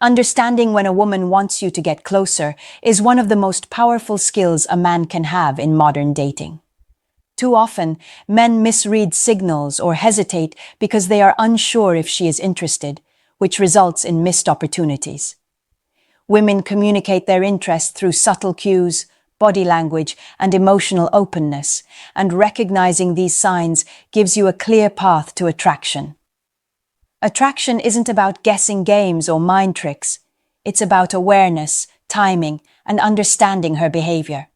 Understanding when a woman wants you to get closer is one of the most powerful skills a man can have in modern dating. Too often, men misread signals or hesitate because they are unsure if she is interested, which results in missed opportunities. Women communicate their interest through subtle cues, body language, and emotional openness, and recognizing these signs gives you a clear path to attraction. Attraction isn't about guessing games or mind tricks. It's about awareness, timing, and understanding her behavior.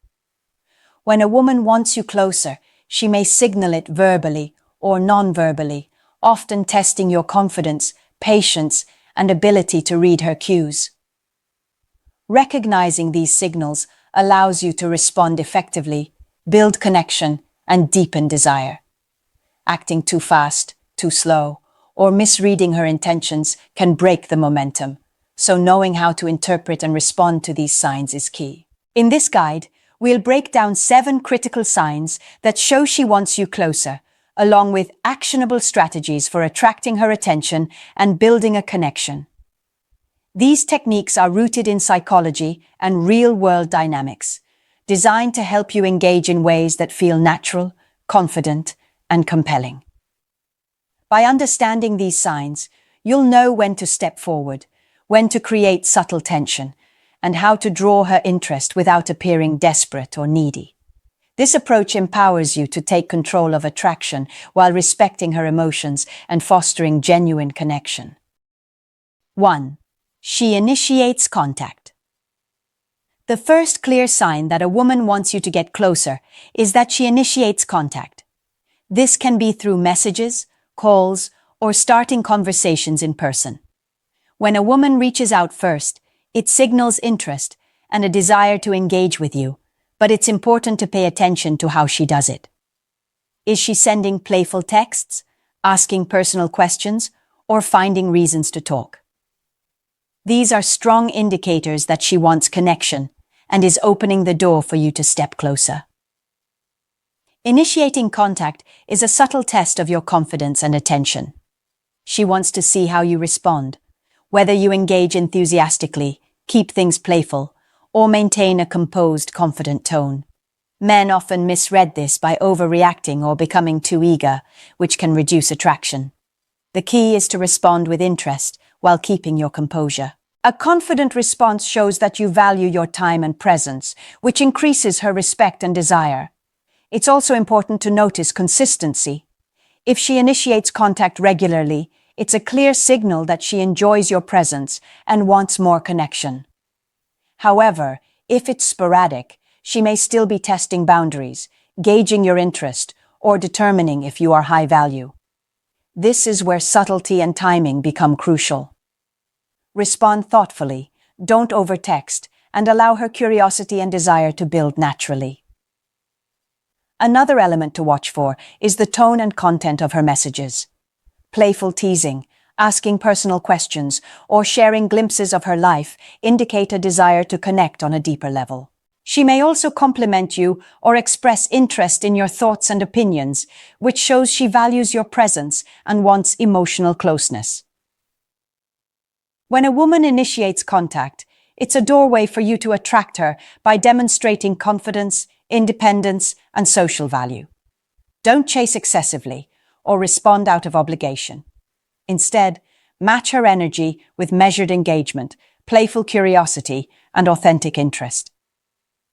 When a woman wants you closer, she may signal it verbally or non-verbally, often testing your confidence, patience, and ability to read her cues. Recognizing these signals allows you to respond effectively, build connection, and deepen desire. Acting too fast, too slow, or misreading her intentions can break the momentum, so knowing how to interpret and respond to these signs is key. In this guide, we'll break down 7 critical signs that show she wants you closer, along with actionable strategies for attracting her attention and building a connection. These techniques are rooted in psychology and real-world dynamics, designed to help you engage in ways that feel natural, confident, and compelling. By understanding these signs, you'll know when to step forward, when to create subtle tension, and how to draw her interest without appearing desperate or needy. This approach empowers you to take control of attraction while respecting her emotions and fostering genuine connection. 1. She initiates contact. The first clear sign that a woman wants you to get closer is that she initiates contact. This can be through messages, calls, or starting conversations in person. When a woman reaches out first, it signals interest and a desire to engage with you, but it's important to pay attention to how she does it. Is she sending playful texts, asking personal questions, or finding reasons to talk? These are strong indicators that she wants connection and is opening the door for you to step closer. Initiating contact is a subtle test of your confidence and attention. She wants to see how you respond, whether you engage enthusiastically, keep things playful, or maintain a composed, confident tone. Men often misread this by overreacting or becoming too eager, which can reduce attraction. The key is to respond with interest while keeping your composure. A confident response shows that you value your time and presence, which increases her respect and desire. It's also important to notice consistency. If she initiates contact regularly, it's a clear signal that she enjoys your presence and wants more connection. However, if it's sporadic, she may still be testing boundaries, gauging your interest, or determining if you are high value. This is where subtlety and timing become crucial. Respond thoughtfully, don't overtext, and allow her curiosity and desire to build naturally. Another element to watch for is the tone and content of her messages. Playful teasing, asking personal questions, or sharing glimpses of her life indicate a desire to connect on a deeper level. She may also compliment you or express interest in your thoughts and opinions, which shows she values your presence and wants emotional closeness. When a woman initiates contact, it's a doorway for you to attract her by demonstrating confidence, independence, and social value. Don't chase excessively or respond out of obligation. Instead, match her energy with measured engagement, playful curiosity, and authentic interest.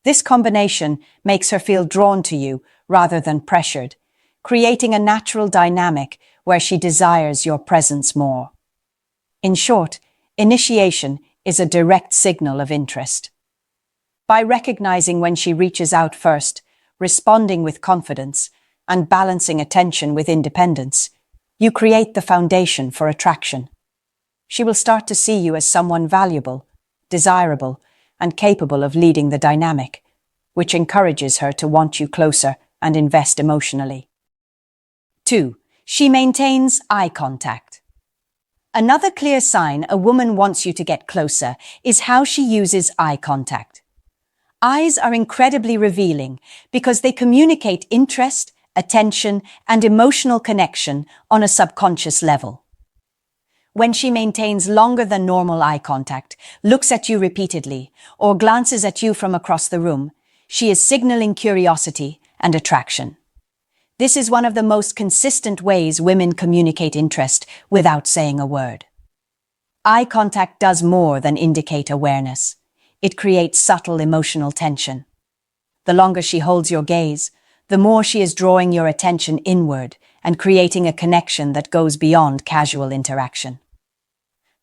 This combination makes her feel drawn to you rather than pressured, creating a natural dynamic where she desires your presence more. In short, initiation is a direct signal of interest. By recognizing when she reaches out first, responding with confidence, and balancing attention with independence, you create the foundation for attraction. She will start to see you as someone valuable, desirable, and capable of leading the dynamic, which encourages her to want you closer and invest emotionally. 2. She maintains eye contact. Another clear sign a woman wants you to get closer is how she uses eye contact. Eyes are incredibly revealing because they communicate interest, attention, and emotional connection on a subconscious level. When she maintains longer than normal eye contact, looks at you repeatedly, or glances at you from across the room, she is signaling curiosity and attraction. This is one of the most consistent ways women communicate interest without saying a word. Eye contact does more than indicate awareness. It creates subtle emotional tension. The longer she holds your gaze, the more she is drawing your attention inward and creating a connection that goes beyond casual interaction.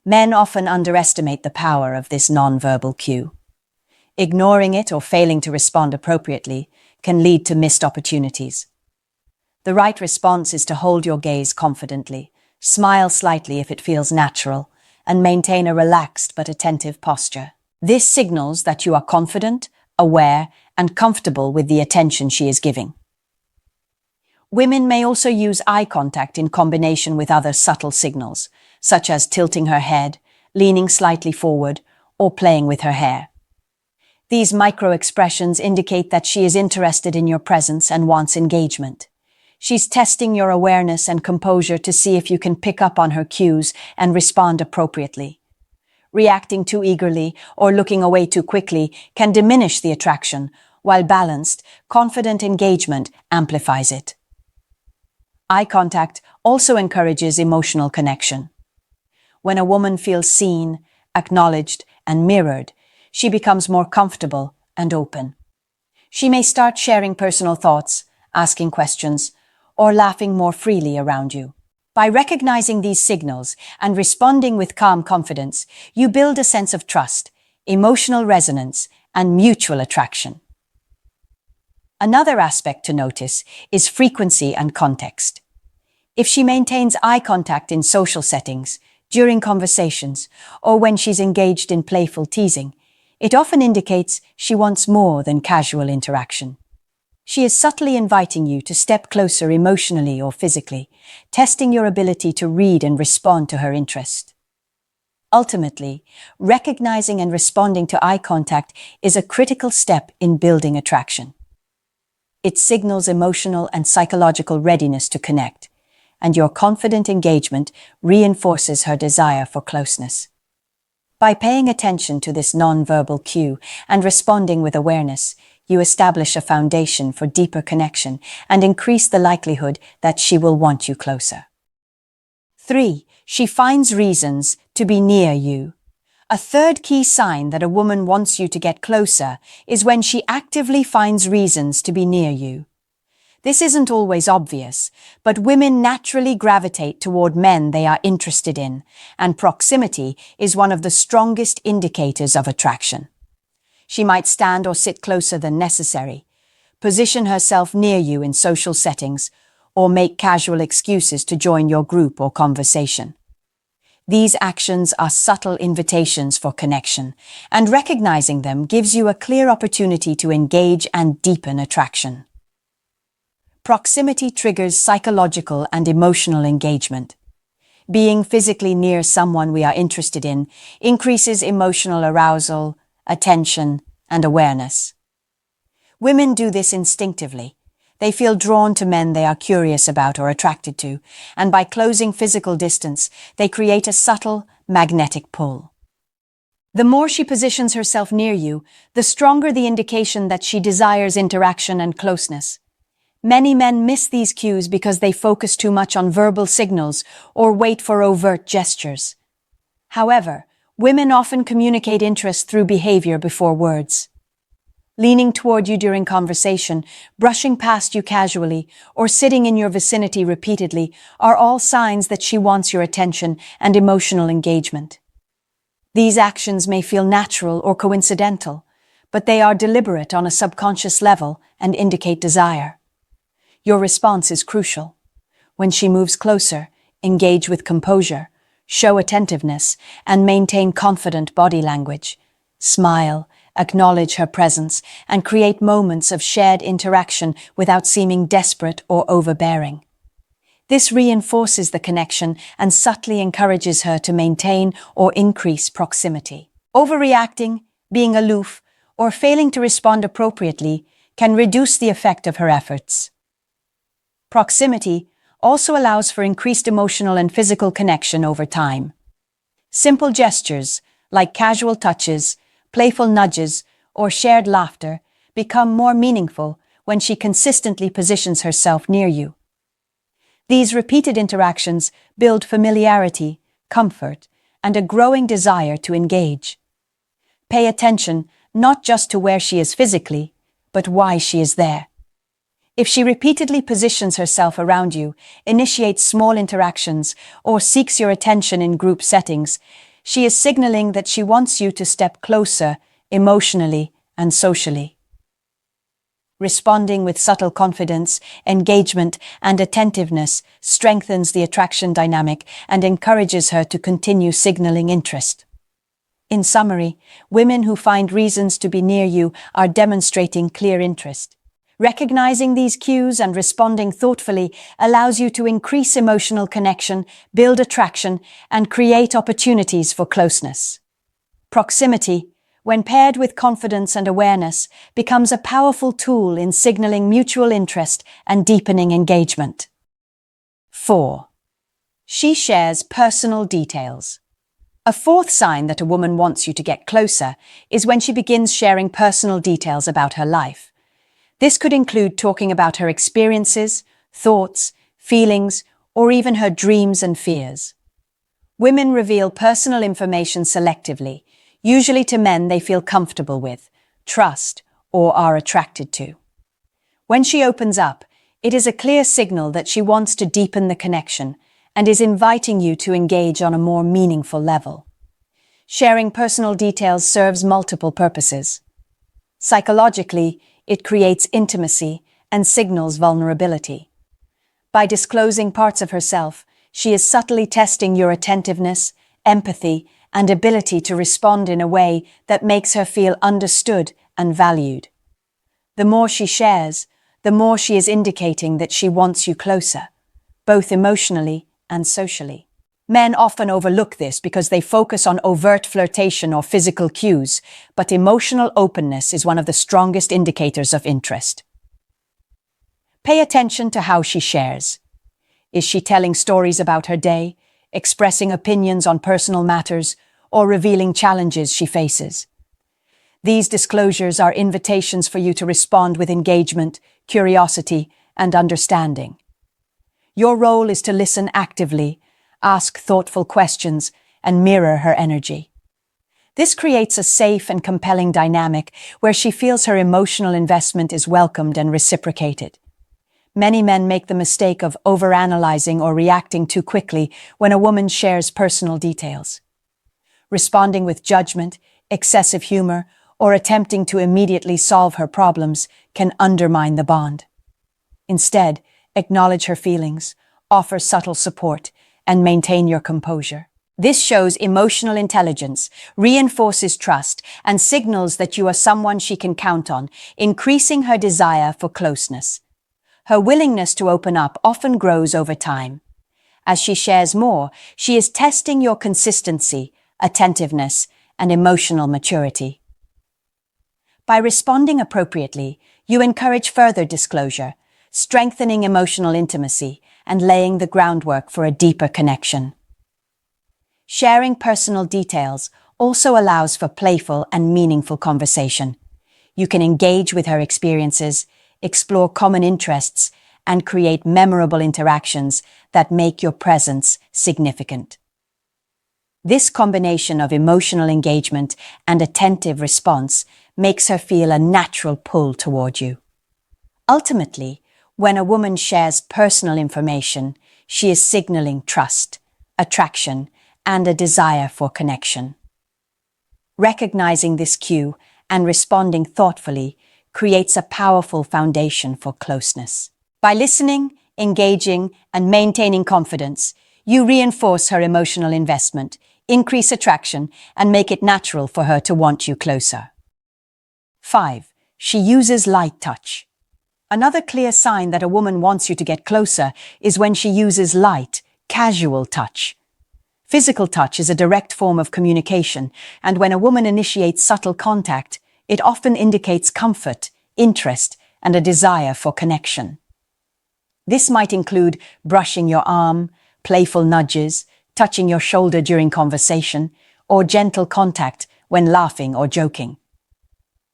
Men often underestimate the power of this nonverbal cue. Ignoring it or failing to respond appropriately can lead to missed opportunities. The right response is to hold your gaze confidently, smile slightly if it feels natural, and maintain a relaxed but attentive posture. This signals that you are confident, aware, and comfortable with the attention she is giving. Women may also use eye contact in combination with other subtle signals, such as tilting her head, leaning slightly forward, or playing with her hair. These micro-expressions indicate that she is interested in your presence and wants engagement. She's testing your awareness and composure to see if you can pick up on her cues and respond appropriately. Reacting too eagerly or looking away too quickly can diminish the attraction, while balanced, confident engagement amplifies it. Eye contact also encourages emotional connection. When a woman feels seen, acknowledged, and mirrored, she becomes more comfortable and open. She may start sharing personal thoughts, asking questions, or laughing more freely around you. By recognizing these signals and responding with calm confidence, you build a sense of trust, emotional resonance, and mutual attraction. Another aspect to notice is frequency and context. If she maintains eye contact in social settings, during conversations, or when she's engaged in playful teasing, it often indicates she wants more than casual interaction. She is subtly inviting you to step closer emotionally or physically, testing your ability to read and respond to her interest. Ultimately, recognizing and responding to eye contact is a critical step in building attraction. It signals emotional and psychological readiness to connect, and your confident engagement reinforces her desire for closeness. By paying attention to this nonverbal cue and responding with awareness, you establish a foundation for deeper connection and increase the likelihood that she will want you closer. 3. She finds reasons to be near you. A third key sign that a woman wants you to get closer is when she actively finds reasons to be near you. This isn't always obvious, but women naturally gravitate toward men they are interested in, and proximity is one of the strongest indicators of attraction. She might stand or sit closer than necessary, position herself near you in social settings, or make casual excuses to join your group or conversation. These actions are subtle invitations for connection, and recognizing them gives you a clear opportunity to engage and deepen attraction. Proximity triggers psychological and emotional engagement. Being physically near someone we are interested in increases emotional arousal, attention, and awareness. Women do this instinctively. They feel drawn to men they are curious about or attracted to, and by closing physical distance, they create a subtle, magnetic pull. The more she positions herself near you, the stronger the indication that she desires interaction and closeness. Many men miss these cues because they focus too much on verbal signals or wait for overt gestures. However, women often communicate interest through behavior before words. Leaning toward you during conversation, brushing past you casually, or sitting in your vicinity repeatedly are all signs that she wants your attention and emotional engagement. These actions may feel natural or coincidental, but they are deliberate on a subconscious level and indicate desire. Your response is crucial. When she moves closer, engage with composure, show attentiveness, and maintain confident body language. Smile, acknowledge her presence, and create moments of shared interaction without seeming desperate or overbearing. This reinforces the connection and subtly encourages her to maintain or increase proximity. Overreacting, being aloof, or failing to respond appropriately can reduce the effect of her efforts. Proximity also allows for increased emotional and physical connection over time. Simple gestures, like casual touches, playful nudges, or shared laughter, become more meaningful when she consistently positions herself near you. These repeated interactions build familiarity, comfort, and a growing desire to engage. Pay attention not just to where she is physically, but why she is there. If she repeatedly positions herself around you, initiates small interactions, or seeks your attention in group settings, she is signaling that she wants you to step closer emotionally and socially. Responding with subtle confidence, engagement, and attentiveness strengthens the attraction dynamic and encourages her to continue signaling interest. In summary, women who find reasons to be near you are demonstrating clear interest. Recognizing these cues and responding thoughtfully allows you to increase emotional connection, build attraction, and create opportunities for closeness. Proximity, when paired with confidence and awareness, becomes a powerful tool in signaling mutual interest and deepening engagement. 4. She shares personal details. A fourth sign that a woman wants you to get closer is when she begins sharing personal details about her life. This could include talking about her experiences, thoughts, feelings, or even her dreams and fears. Women reveal personal information selectively, usually to men they feel comfortable with, trust, or are attracted to. When she opens up, it is a clear signal that she wants to deepen the connection and is inviting you to engage on a more meaningful level. Sharing personal details serves multiple purposes. Psychologically, it creates intimacy and signals vulnerability. By disclosing parts of herself, she is subtly testing your attentiveness, empathy, and ability to respond in a way that makes her feel understood and valued. The more she shares, the more she is indicating that she wants you closer, both emotionally and socially. Men often overlook this because they focus on overt flirtation or physical cues, but emotional openness is one of the strongest indicators of interest. Pay attention to how she shares. Is she telling stories about her day, expressing opinions on personal matters, or revealing challenges she faces? These disclosures are invitations for you to respond with engagement, curiosity, and understanding. Your role is to listen actively, ask thoughtful questions, and mirror her energy. This creates a safe and compelling dynamic where she feels her emotional investment is welcomed and reciprocated. Many men make the mistake of overanalyzing or reacting too quickly when a woman shares personal details. Responding with judgment, excessive humor, or attempting to immediately solve her problems can undermine the bond. Instead, acknowledge her feelings, offer subtle support, and maintain your composure. This shows emotional intelligence, reinforces trust, and signals that you are someone she can count on, increasing her desire for closeness. Her willingness to open up often grows over time. As she shares more, she is testing your consistency, attentiveness, and emotional maturity. By responding appropriately, you encourage further disclosure, strengthening emotional intimacy, and laying the groundwork for a deeper connection. Sharing personal details also allows for playful and meaningful conversation. You can engage with her experiences, explore common interests, and create memorable interactions that make your presence significant. This combination of emotional engagement and attentive response makes her feel a natural pull toward you. Ultimately, when a woman shares personal information, she is signaling trust, attraction, and a desire for connection. Recognizing this cue and responding thoughtfully creates a powerful foundation for closeness. By listening, engaging, and maintaining confidence, you reinforce her emotional investment, increase attraction, and make it natural for her to want you closer. 5. She uses light touch. Another clear sign that a woman wants you to get closer is when she uses light, casual touch. Physical touch is a direct form of communication, and when a woman initiates subtle contact, it often indicates comfort, interest, and a desire for connection. This might include brushing your arm, playful nudges, touching your shoulder during conversation, or gentle contact when laughing or joking.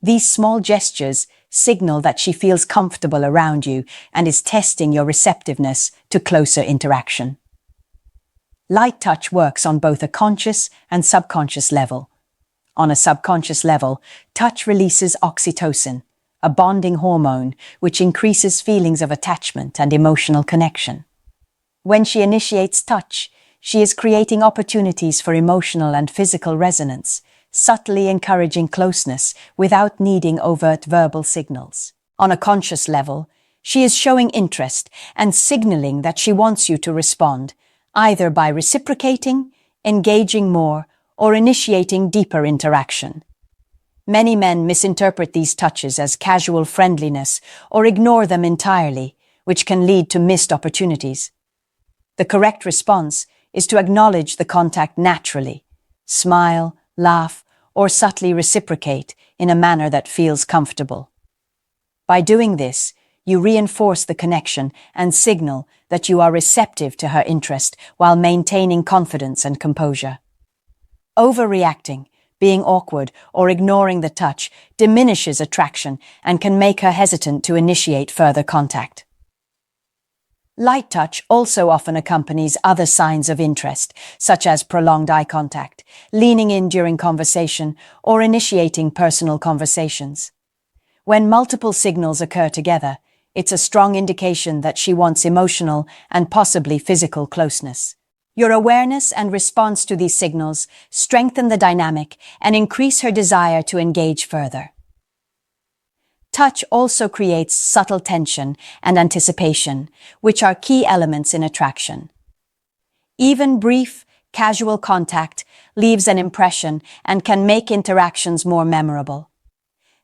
These small gestures signal that she feels comfortable around you and is testing your receptiveness to closer interaction. Light touch works on both a conscious and subconscious level. On a subconscious level, touch releases oxytocin, a bonding hormone which increases feelings of attachment and emotional connection. When she initiates touch, she is creating opportunities for emotional and physical resonance, subtly encouraging closeness without needing overt verbal signals. On a conscious level, she is showing interest and signaling that she wants you to respond, either by reciprocating, engaging more, or initiating deeper interaction. Many men misinterpret these touches as casual friendliness or ignore them entirely, which can lead to missed opportunities. The correct response is to acknowledge the contact naturally, smile, laugh, or subtly reciprocate in a manner that feels comfortable. By doing this, you reinforce the connection and signal that you are receptive to her interest while maintaining confidence and composure. Overreacting, being awkward, or ignoring the touch diminishes attraction and can make her hesitant to initiate further contact. Light touch also often accompanies other signs of interest, such as prolonged eye contact, leaning in during conversation, or initiating personal conversations. When multiple signals occur together, it's a strong indication that she wants emotional and possibly physical closeness. Your awareness and response to these signals strengthen the dynamic and increase her desire to engage further. Touch also creates subtle tension and anticipation, which are key elements in attraction. Even brief, casual contact leaves an impression and can make interactions more memorable.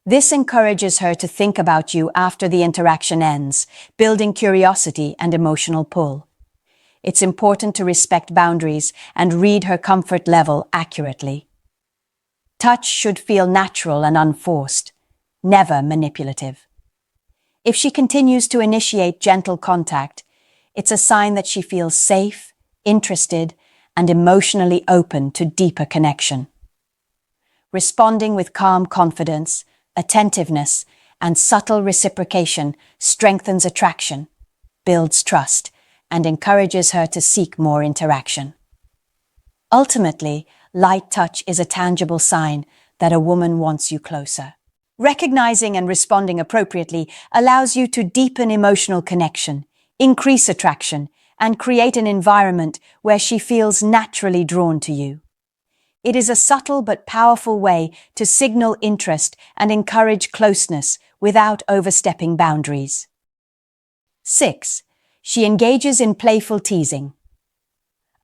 This encourages her to think about you after the interaction ends, building curiosity and emotional pull. It's important to respect boundaries and read her comfort level accurately. Touch should feel natural and unforced, never manipulative. If she continues to initiate gentle contact, it's a sign that she feels safe, interested, and emotionally open to deeper connection. Responding with calm confidence, attentiveness, and subtle reciprocation strengthens attraction, builds trust, and encourages her to seek more interaction. Ultimately, light touch is a tangible sign that a woman wants you closer. Recognizing and responding appropriately allows you to deepen emotional connection, increase attraction, and create an environment where she feels naturally drawn to you. It is a subtle but powerful way to signal interest and encourage closeness without overstepping boundaries. 6. She engages in playful teasing.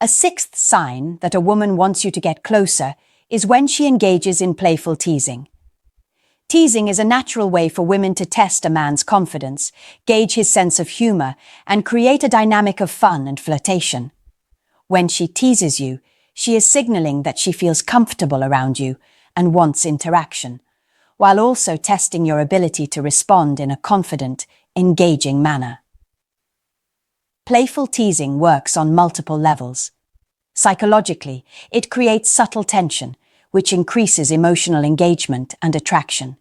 A sixth sign that a woman wants you to get closer is when she engages in playful teasing. Teasing is a natural way for women to test a man's confidence, gauge his sense of humor, and create a dynamic of fun and flirtation. When she teases you, she is signaling that she feels comfortable around you and wants interaction, while also testing your ability to respond in a confident, engaging manner. Playful teasing works on multiple levels. Psychologically, it creates subtle tension, which increases emotional engagement and attraction.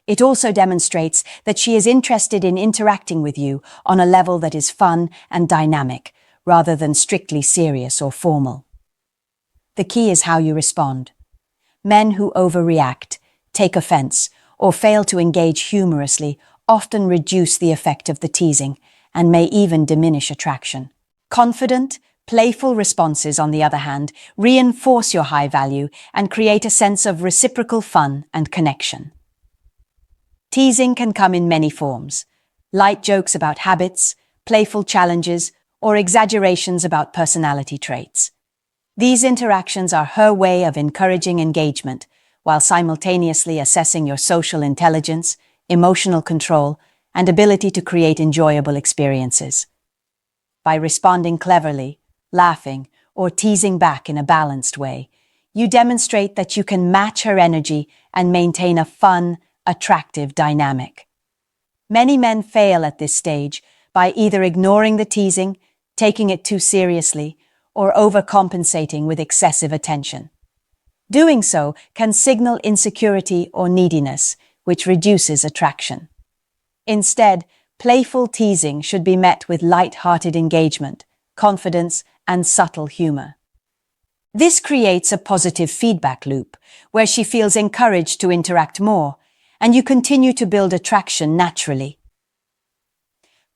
It also demonstrates that she is interested in interacting with you on a level that is fun and dynamic, rather than strictly serious or formal. The key is how you respond. Men who overreact, take offense, or fail to engage humorously often reduce the effect of the teasing and may even diminish attraction. Confident, playful responses, on the other hand, reinforce your high value and create a sense of reciprocal fun and connection. Teasing can come in many forms: light jokes about habits, playful challenges, or exaggerations about personality traits. These interactions are her way of encouraging engagement while simultaneously assessing your social intelligence, emotional control, and ability to create enjoyable experiences. By responding cleverly, laughing, or teasing back in a balanced way, you demonstrate that you can match her energy and maintain a fun, attractive dynamic. Many men fail at this stage by either ignoring the teasing, taking it too seriously, or overcompensating with excessive attention. Doing so can signal insecurity or neediness, which reduces attraction. Instead, playful teasing should be met with light-hearted engagement, confidence, and subtle humor. This creates a positive feedback loop, where she feels encouraged to interact more, and you continue to build attraction naturally.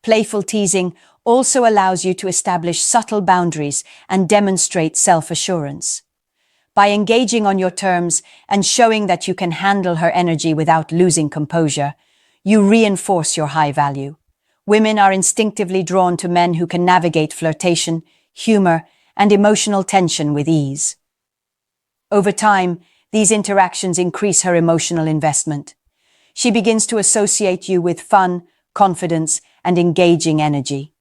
Playful teasing also allows you to establish subtle boundaries and demonstrate self-assurance. By engaging on your terms and showing that you can handle her energy without losing composure, you reinforce your high value. Women are instinctively drawn to men who can navigate flirtation, humor, and emotional tension with ease. Over time, these interactions increase her emotional investment. She begins to associate you with fun, confidence, and engaging energy.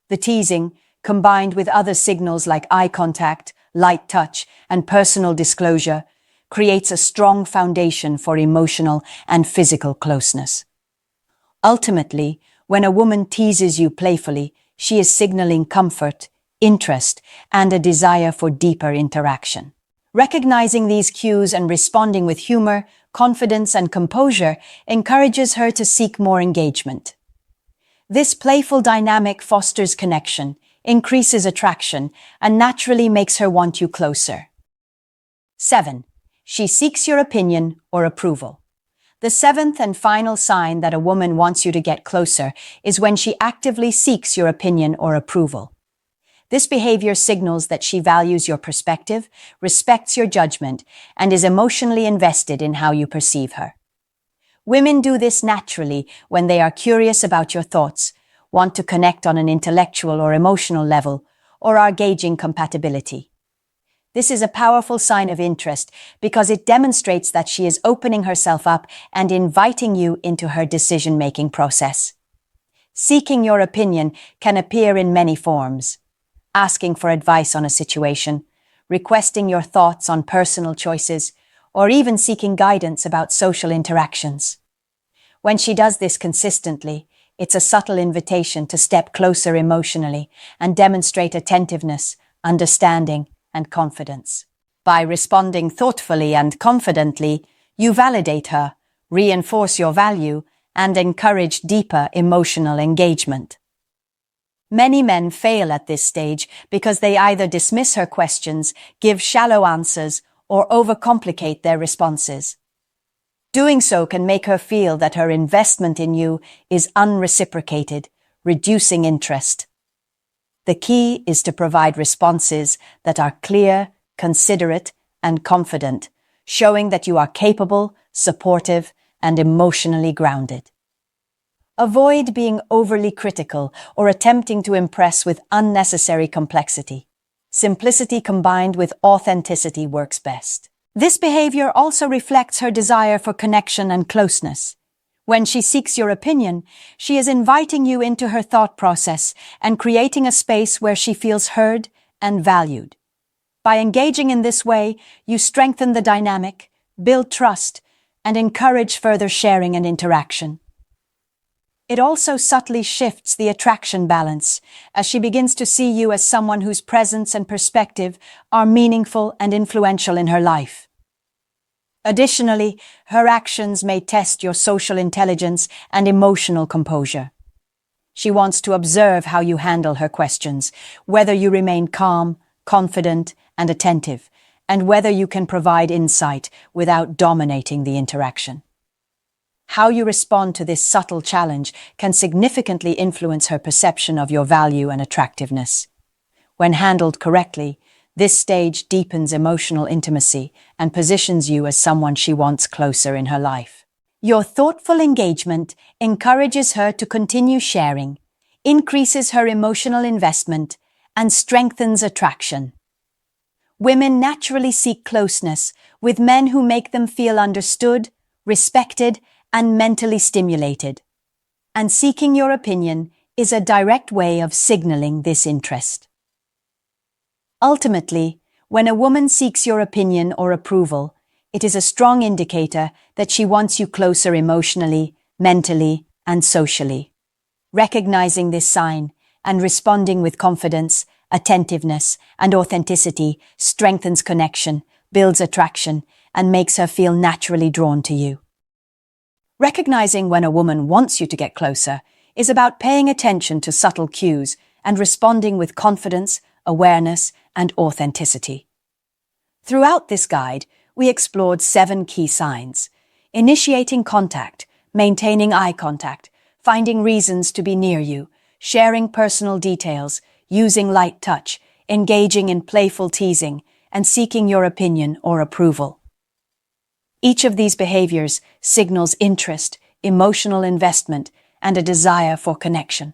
The teasing, combined with other signals like eye contact, light touch, and personal disclosure, creates a strong foundation for emotional and physical closeness. Ultimately, when a woman teases you playfully, she is signaling comfort, interest, and a desire for deeper interaction. Recognizing these cues and responding with humor, confidence, and composure encourages her to seek more engagement. This playful dynamic fosters connection, increases attraction, and naturally makes her want you closer. 7. She seeks your opinion or approval. The seventh and final sign that a woman wants you to get closer is when she actively seeks your opinion or approval. This behavior signals that she values your perspective, respects your judgment, and is emotionally invested in how you perceive her. Women do this naturally when they are curious about your thoughts, want to connect on an intellectual or emotional level, or are gauging compatibility. This is a powerful sign of interest because it demonstrates that she is opening herself up and inviting you into her decision-making process. Seeking your opinion can appear in many forms: asking for advice on a situation, requesting your thoughts on personal choices, or even seeking guidance about social interactions. When she does this consistently, it's a subtle invitation to step closer emotionally and demonstrate attentiveness, understanding, and confidence. By responding thoughtfully and confidently, you validate her, reinforce your value, and encourage deeper emotional engagement. Many men fail at this stage because they either dismiss her questions, give shallow answers, or overcomplicate their responses. Doing so can make her feel that her investment in you is unreciprocated, reducing interest. The key is to provide responses that are clear, considerate, and confident, showing that you are capable, supportive, and emotionally grounded. Avoid being overly critical or attempting to impress with unnecessary complexity. Simplicity combined with authenticity works best. This behavior also reflects her desire for connection and closeness. When she seeks your opinion, she is inviting you into her thought process and creating a space where she feels heard and valued. By engaging in this way, you strengthen the dynamic, build trust, and encourage further sharing and interaction. It also subtly shifts the attraction balance, as she begins to see you as someone whose presence and perspective are meaningful and influential in her life. Additionally, her actions may test your social intelligence and emotional composure. She wants to observe how you handle her questions, whether you remain calm, confident, and attentive, and whether you can provide insight without dominating the interaction. How you respond to this subtle challenge can significantly influence her perception of your value and attractiveness. When handled correctly, this stage deepens emotional intimacy and positions you as someone she wants closer in her life. Your thoughtful engagement encourages her to continue sharing, increases her emotional investment, and strengthens attraction. Women naturally seek closeness with men who make them feel understood, respected, and mentally stimulated. And seeking your opinion is a direct way of signaling this interest. Ultimately, when a woman seeks your opinion or approval, it is a strong indicator that she wants you closer emotionally, mentally, and socially. Recognizing this sign and responding with confidence attentiveness, and authenticity strengthens connection, builds attraction, and makes her feel naturally drawn to you. Recognizing when a woman wants you to get closer is about paying attention to subtle cues and responding with confidence, awareness, and authenticity. Throughout this guide, we explored 7 key signs: initiating contact, maintaining eye contact, finding reasons to be near you, sharing personal details, using light touch, engaging in playful teasing, and seeking your opinion or approval. Each of these behaviors signals interest, emotional investment, and a desire for connection.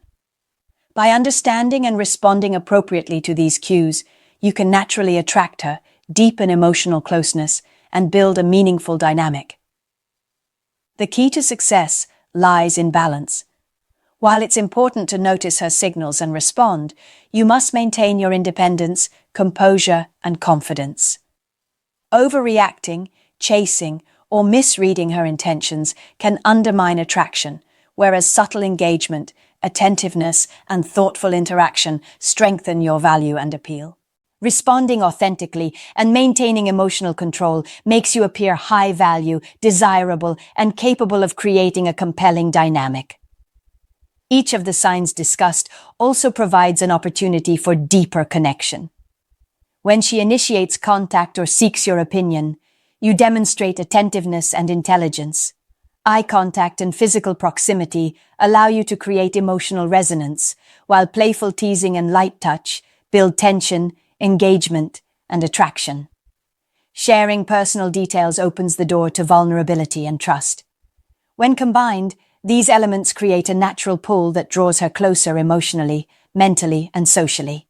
By understanding and responding appropriately to these cues, you can naturally attract her, deepen emotional closeness, and build a meaningful dynamic. The key to success lies in balance. While it's important to notice her signals and respond, you must maintain your independence, composure, and confidence. Overreacting, chasing, or misreading her intentions can undermine attraction, whereas subtle engagement, attentiveness, and thoughtful interaction strengthen your value and appeal. Responding authentically and maintaining emotional control makes you appear high value, desirable, and capable of creating a compelling dynamic. Each of the signs discussed also provides an opportunity for deeper connection. When she initiates contact or seeks your opinion, you demonstrate attentiveness and intelligence. Eye contact and physical proximity allow you to create emotional resonance, while playful teasing and light touch build tension, engagement, and attraction. Sharing personal details opens the door to vulnerability and trust. When combined, these elements create a natural pull that draws her closer emotionally, mentally, and socially.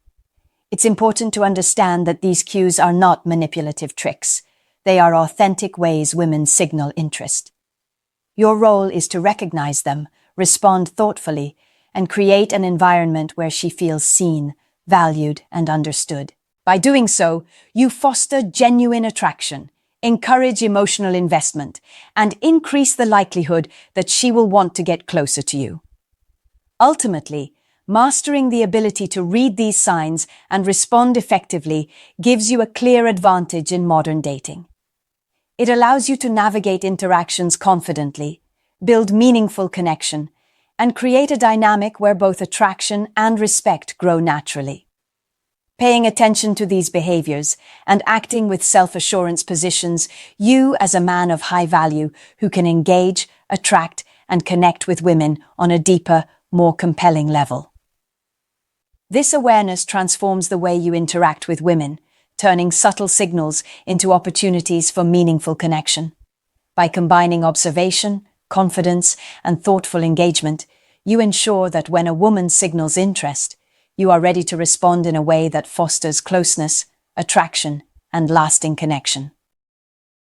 It's important to understand that these cues are not manipulative tricks. They are authentic ways women signal interest. Your role is to recognize them, respond thoughtfully, and create an environment where she feels seen, valued, and understood. By doing so, you foster genuine attraction, encourage emotional investment, and increase the likelihood that she will want to get closer to you. Ultimately, mastering the ability to read these signs and respond effectively gives you a clear advantage in modern dating. It allows you to navigate interactions confidently, build meaningful connection, and create a dynamic where both attraction and respect grow naturally. Paying attention to these behaviors and acting with self-assurance positions you as a man of high value who can engage, attract, and connect with women on a deeper, more compelling level. This awareness transforms the way you interact with women, turning subtle signals into opportunities for meaningful connection. By combining observation, confidence, and thoughtful engagement, you ensure that when a woman signals interest, you are ready to respond in a way that fosters closeness, attraction, and lasting connection.